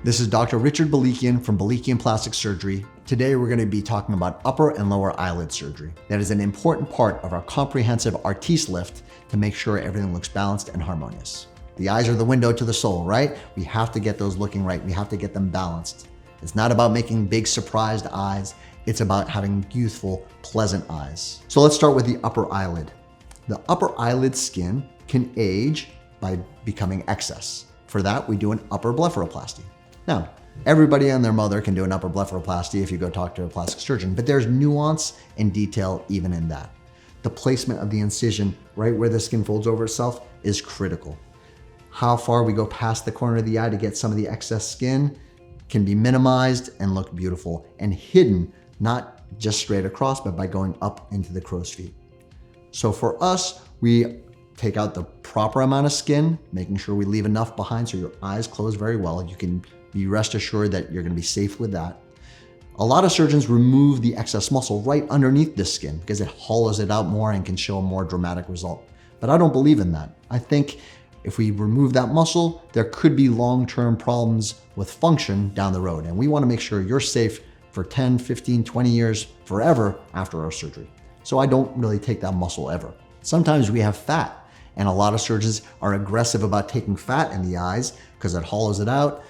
This is Dr. Richard Belikian from Belikian Plastic Surgery. Today we're going to be talking about upper and lower eyelid surgery. That is an important part of our comprehensive artiste lift to make sure everything looks balanced and harmonious. The eyes are the window to the soul, right? We have to get those looking right. We have to get them balanced. It's not about making big surprised eyes. It's about having youthful, pleasant eyes. So let's start with the upper eyelid. The upper eyelid skin can age by becoming excess. For that, we do an upper blepharoplasty. Now, everybody and their mother can do an upper blepharoplasty if you go talk to a plastic surgeon, but there's nuance and detail even in that. The placement of the incision right where the skin folds over itself is critical. How far we go past the corner of the eye to get some of the excess skin can be minimized and look beautiful and hidden, not just straight across, but by going up into the crow's feet. So for us, we take out the proper amount of skin, making sure we leave enough behind so your eyes close very well. You can be rest assured that you're going to be safe with that. A lot of surgeons remove the excess muscle right underneath the skin because it hollows it out more and can show a more dramatic result. But I don't believe in that. I think if we remove that muscle, there could be long-term problems with function down the road. And we want to make sure you're safe for 10, 15, 20 years, forever after our surgery. So I don't really take that muscle ever. Sometimes we have fat, and a lot of surgeons are aggressive about taking fat in the eyes because it hollows it out.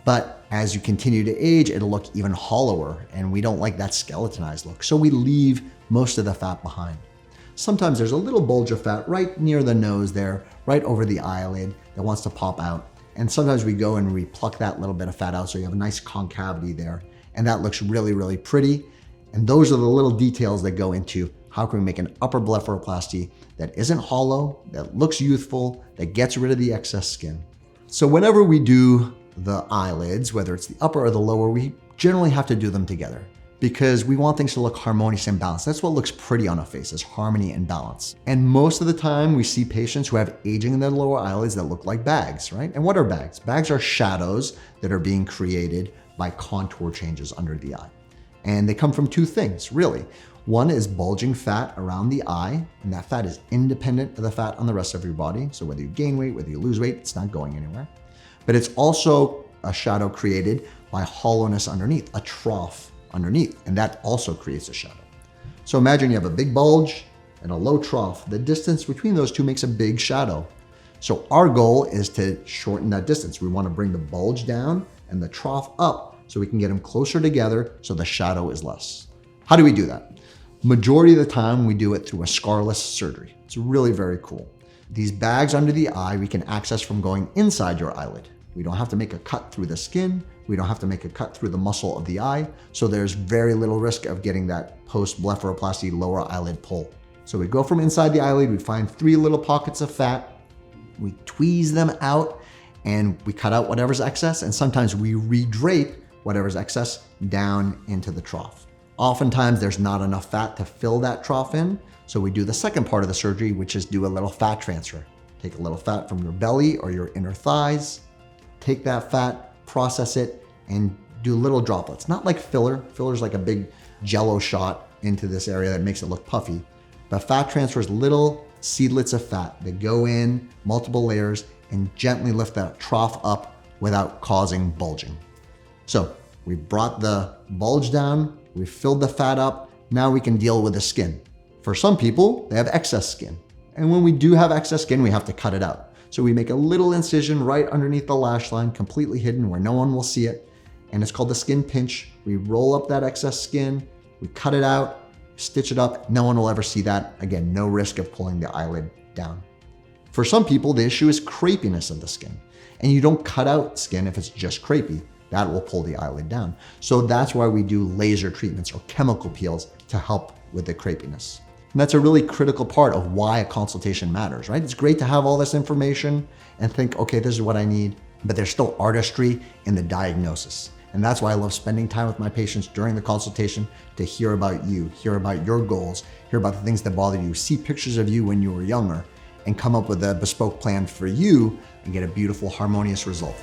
But as you continue to age, it'll look even hollower, and we don't like that skeletonized look. So we leave most of the fat behind. Sometimes there's a little bulge of fat right near the nose there, right over the eyelid that wants to pop out. And sometimes we go and we pluck that little bit of fat out so you have a nice concavity there. And that looks really, really pretty. And those are the little details that go into how can we make an upper blepharoplasty that isn't hollow, that looks youthful, that gets rid of the excess skin. So whenever we do the eyelids, whether it's the upper or the lower, we generally have to do them together because we want things to look harmonious and balanced. That's what looks pretty on a face, is harmony and balance. And most of the time we see patients who have aging in their lower eyelids that look like bags, right? And what are bags? Bags are shadows that are being created by contour changes under the eye. And they come from two things, really. One is bulging fat around the eye, and that fat is independent of the fat on the rest of your body. So whether you gain weight, whether you lose weight, it's not going anywhere. But it's also a shadow created by hollowness underneath, a trough underneath, and that also creates a shadow. So imagine you have a big bulge and a low trough. The distance between those two makes a big shadow. So our goal is to shorten that distance. We want to bring the bulge down and the trough up so we can get them closer together so the shadow is less. How do we do that? Majority of the time we do it through a scarless surgery. It's really very cool. These bags under the eye we can access from going inside your eyelid. We don't have to make a cut through the skin. We don't have to make a cut through the muscle of the eye. So there's very little risk of getting that post-blepharoplasty lower eyelid pull. So we go from inside the eyelid, we find 3 little pockets of fat, we tweeze them out, and we cut out whatever's excess, and sometimes we redrape whatever's excess down into the trough. Oftentimes there's not enough fat to fill that trough in, so we do the second part of the surgery, which is do a little fat transfer. Take a little fat from your belly or your inner thighs, take that fat, process it, and do little droplets. Not like filler. Filler's like a big jello shot into this area that makes it look puffy. But fat transfer is little seedlets of fat that go in multiple layers and gently lift that trough up without causing bulging. So we brought the bulge down, we filled the fat up, now we can deal with the skin. For some people, they have excess skin. And when we do have excess skin, we have to cut it out. So we make a little incision right underneath the lash line, completely hidden where no one will see it. And it's called the skin pinch. We roll up that excess skin, we cut it out, stitch it up. No one will ever see that. Again, no risk of pulling the eyelid down. For some people, the issue is crepiness of the skin. And you don't cut out skin if it's just crepey. That will pull the eyelid down. So that's why we do laser treatments or chemical peels to help with the crepiness. And that's a really critical part of why a consultation matters, right? It's great to have all this information and think, okay, this is what I need, but there's still artistry in the diagnosis. And that's why I love spending time with my patients during the consultation to hear about you, hear about your goals, hear about the things that bother you, see pictures of you when you were younger, and come up with a bespoke plan for you and get a beautiful, harmonious result.